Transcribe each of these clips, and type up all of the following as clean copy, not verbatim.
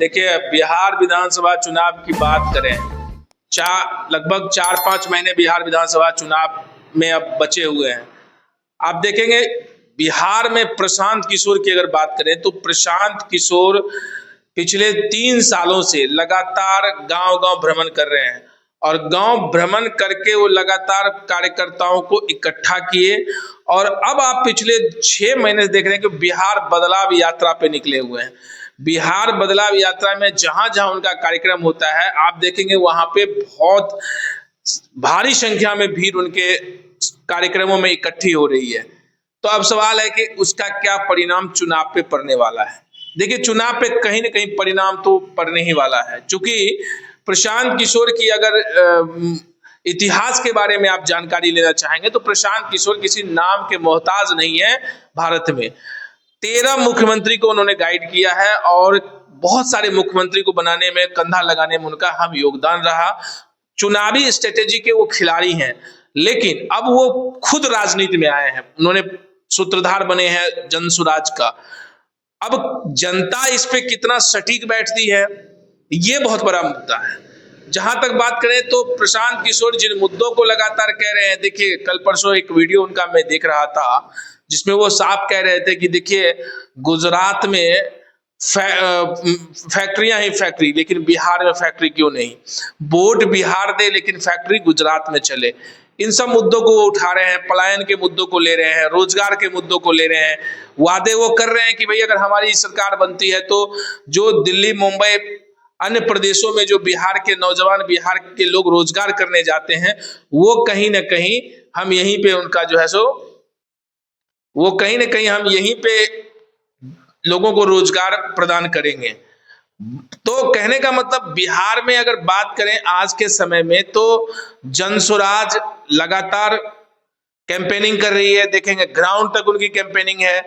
देखिए, बिहार विधानसभा चुनाव की बात करें, लगभग 4-5 महीने बिहार विधानसभा चुनाव में अब बचे हुए हैं। आप देखेंगे बिहार में प्रशांत किशोर की अगर बात करें तो प्रशांत किशोर पिछले 3 सालों से लगातार गांव-गांव भ्रमण कर रहे हैं और गांव भ्रमण करके वो लगातार कार्यकर्ताओं को इकट्ठा किए और अब आप पिछले 6 महीने से देख रहे हैं कि बिहार बदलाव यात्रा पे निकले हुए हैं। बिहार बदलाव यात्रा में जहां जहां उनका कार्यक्रम होता है, आप देखेंगे वहां पे बहुत भारी संख्या में भीड़ उनके कार्यक्रमों में इकट्ठी हो रही है। तो अब सवाल है कि उसका क्या परिणाम चुनाव पे पड़ने वाला है। देखिए, चुनाव पे कहीं ना कहीं परिणाम तो पड़ने ही वाला है, क्योंकि प्रशांत किशोर की अगर इतिहास के बारे में आप जानकारी लेना चाहेंगे तो प्रशांत किशोर किसी नाम के मोहताज नहीं है। भारत में 13 मुख्यमंत्री को उन्होंने गाइड किया है और बहुत सारे मुख्यमंत्री को बनाने में, कंधा लगाने में उनका अहम योगदान रहा। चुनावी स्ट्रेटेजी के वो खिलाड़ी हैं, लेकिन अब वो खुद राजनीति में आए हैं। उन्होंने सूत्रधार बने हैं जन स्वराज का। अब जनता इस पे कितना सटीक बैठती है, ये बहुत बड़ा मुद्दा है। जहां तक बात करें तो प्रशांत किशोर जिन मुद्दों को लगातार कह रहे हैं, देखिए कल परसों एक वीडियो उनका मैं देख रहा था जिसमें वो साफ कह रहे थे कि देखिए गुजरात में फैक्ट्रियां ही फैक्ट्री, लेकिन बिहार में फैक्ट्री क्यों नहीं। वोट बिहार दे लेकिन फैक्ट्री गुजरात में चले। इन सब मुद्दों को वो उठा रहे हैं, पलायन के मुद्दों को ले रहे हैं, रोजगार के मुद्दों को ले रहे हैं। वादे वो कर रहे हैं कि भाई अगर हमारी सरकार बनती है तो जो दिल्ली, मुंबई, अन्य प्रदेशों में जो बिहार के नौजवान, बिहार के लोग रोजगार करने जाते हैं, वो कहीं ना कहीं हम यहीं पे उनका जो है सो वो कहीं ना कहीं हम यहीं पे लोगों को रोजगार प्रदान करेंगे। तो कहने का मतलब बिहार में अगर बात करें आज के समय में तो जन स्वराज लगातार कैंपेनिंग कर रही है। देखेंगे ग्राउंड तक उनकी कैंपेनिंग है।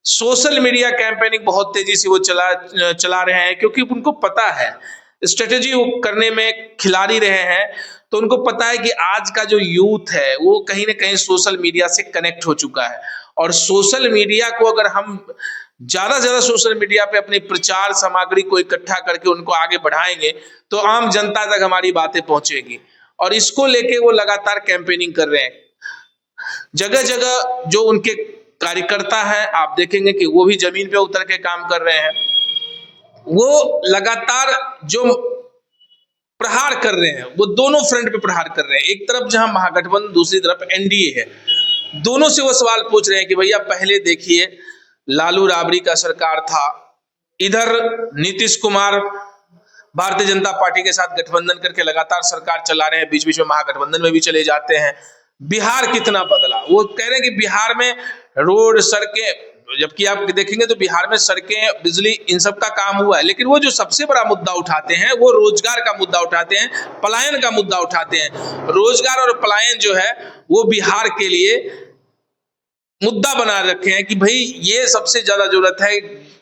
सोशल मीडिया कैंपेनिंग बहुत तेजी से वो चला रहे हैं, क्योंकि उनको पता है स्ट्रेटेजी वो करने में खिलाड़ी रहे हैं। तो उनको पता है कि आज का जो यूथ है वो कहीं ना कहीं सोशल मीडिया से कनेक्ट हो चुका है और सोशल मीडिया को अगर हम ज्यादा से ज्यादा सोशल मीडिया पे अपनी प्रचार सामग्री को इकट्ठा करके उनको आगे बढ़ाएंगे तो आम जनता तक हमारी बातें पहुंचेगी। और इसको लेके वो लगातार कैंपेनिंग कर रहे हैं। जगह जगह जो उनके कार्यकर्ता हैं, आप देखेंगे कि वो भी जमीन पे उतर के काम कर रहे हैं। वो लगातार जो प्रहार कर रहे हैं वो दोनों फ्रंट पे प्रहार कर रहे हैं। एक तरफ जहां महागठबंधन, दूसरी तरफ एनडीए है। दोनों से वो सवाल पूछ रहे हैं कि भैया पहले देखिए लालू राबड़ी का सरकार था, इधर नीतीश कुमार भारतीय जनता पार्टी के साथ गठबंधन करके लगातार सरकार चला रहे हैं, बीच बीच में महागठबंधन में भी चले जाते हैं। बिहार कितना बदला। वो कह रहे हैं कि बिहार में रोड, सड़कें, जबकि आप देखेंगे तो बिहार में सड़कें, बिजली, इन सब का काम हुआ है, लेकिन वो जो सबसे बड़ा मुद्दा उठाते हैं वो रोजगार का मुद्दा उठाते हैं, पलायन का मुद्दा उठाते हैं। रोजगार और पलायन जो है वो बिहार के लिए मुद्दा बना रखे हैं कि भाई ये सबसे ज्यादा जरूरत है।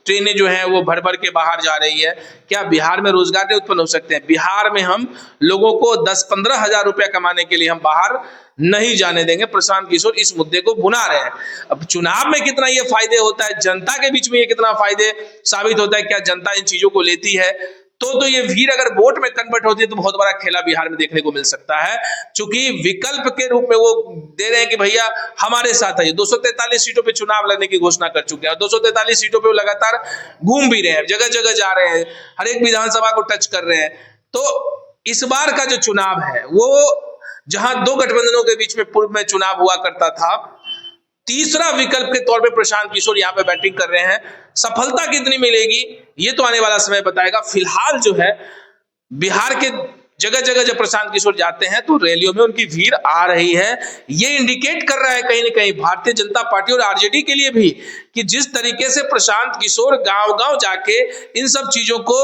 ट्रेनें जो हैं वो भर भर के बाहर जा रही है, क्या बिहार में रोजगार नहीं उत्पन्न हो सकते हैं? बिहार में हम लोगों को 10-15 हजार रुपया कमाने के लिए हम बाहर नहीं जाने देंगे। प्रशांत किशोर इस मुद्दे को भुना रहे हैं। अब चुनाव में कितना ये फायदे होता है, जनता के बीच में ये कितना फायदे साबित होता है, क्या जनता इन चीजों को लेती है, तो ये भीड़ अगर वोट में कन्वर्ट होती है तो बहुत बड़ा खेला बिहार में देखने को मिल सकता है। क्योंकि विकल्प के रूप में वो दे रहे हैं कि भैया हमारे साथ है। 243 सीटों पे चुनाव लड़ने की घोषणा कर चुके हैं और 243 सीटों पे वो लगातार घूम भी रहे हैं, जगह जगह जा रहे हैं, हर एक विधानसभा को टच कर रहे हैं। तो इस बार का जो चुनाव है वो जहां 2 गठबंधनों के बीच में पूर्व में चुनाव हुआ करता था, तीसरा विकल्प के तौर पे प्रशांत किशोर यहाँ पे बैटिंग कर रहे हैं। सफलता कितनी मिलेगी ये तो आने वाला समय बताएगा। फिलहाल जो है बिहार के जगह जगह जब प्रशांत किशोर जाते हैं तो रैलियों में उनकी भीड़ आ रही है। ये इंडिकेट कर रहा है कहीं ना कहीं भारतीय जनता पार्टी और आरजेडी के लिए भी कि जिस तरीके से प्रशांत किशोर गांव गांव जाके इन सब चीजों को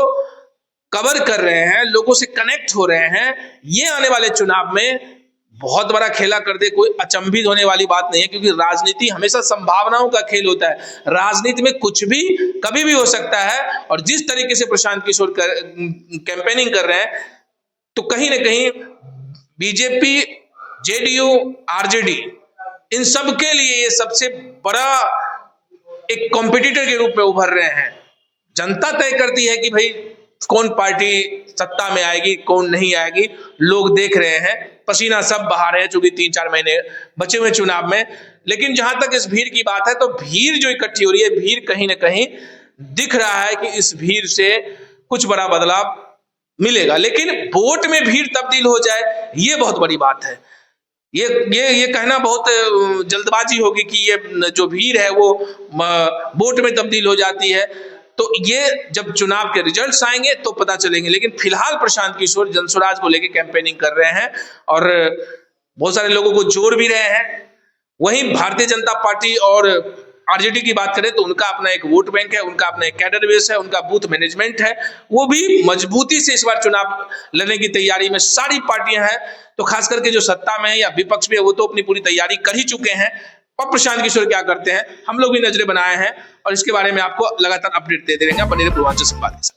कवर कर रहे हैं, लोगों से कनेक्ट हो रहे हैं, ये आने वाले चुनाव में बहुत बड़ा खेला कर दे, कोई अचंभित होने वाली बात नहीं है। क्योंकि राजनीति हमेशा संभावनाओं का खेल होता है। राजनीति में कुछ भी कभी भी हो सकता है। और जिस तरीके से प्रशांत किशोर कैंपेनिंग कर रहे हैं तो कहीं ना कहीं बीजेपी, जेडीयू, आरजेडी, इन सब के लिए ये सबसे बड़ा एक कॉम्पिटिटर के रूप में उभर रहे हैं। जनता तय करती है कि भाई कौन पार्टी सत्ता में आएगी, कौन नहीं आएगी, लोग देख रहे हैं, पसीना सब बहा रहे हैं, चूंकि 3-4 महीने बचे हुए चुनाव में। लेकिन जहां तक इस भीड़ की बात है, तो भीड़ जो इकट्ठी हो रही है, भीड़ कहीं ना कहीं दिख रहा है कि इस भीड़ से कुछ बड़ा बदलाव मिलेगा। लेकिन वोट में भीड़ तब्दील हो जाए, ये बहुत बड़ी बात है। ये कहना बहुत जल्दबाजी होगी कि ये जो भीड़ है वो वोट में तब्दील हो जाती है। तो ये जब चुनाव के रिजल्ट्स आएंगे तो पता चलेंगे। लेकिन फिलहाल प्रशांत किशोर जनसुराज को लेकर कैंपेनिंग कर रहे हैं और बहुत सारे लोगों को जोड़ भी रहे हैं। वहीं भारतीय जनता पार्टी और आरजेडी की बात करें तो उनका अपना एक वोट बैंक है, उनका अपना एक कैडर बेस है, उनका बूथ मैनेजमेंट है, वो भी मजबूती से इस बार चुनाव लड़ने की तैयारी में सारी पार्टियां हैं। तो खास करके जो सत्ता में है या विपक्ष में है, वो तो अपनी पूरी तैयारी कर ही चुके हैं। और प्रशांत किशोर क्या करते हैं, हम लोग भी नजरें बनाए हैं और इसके बारे में आपको लगातार अपडेट देते रहेंगे। बने रहिए पूर्वांचल संवाद के साथ।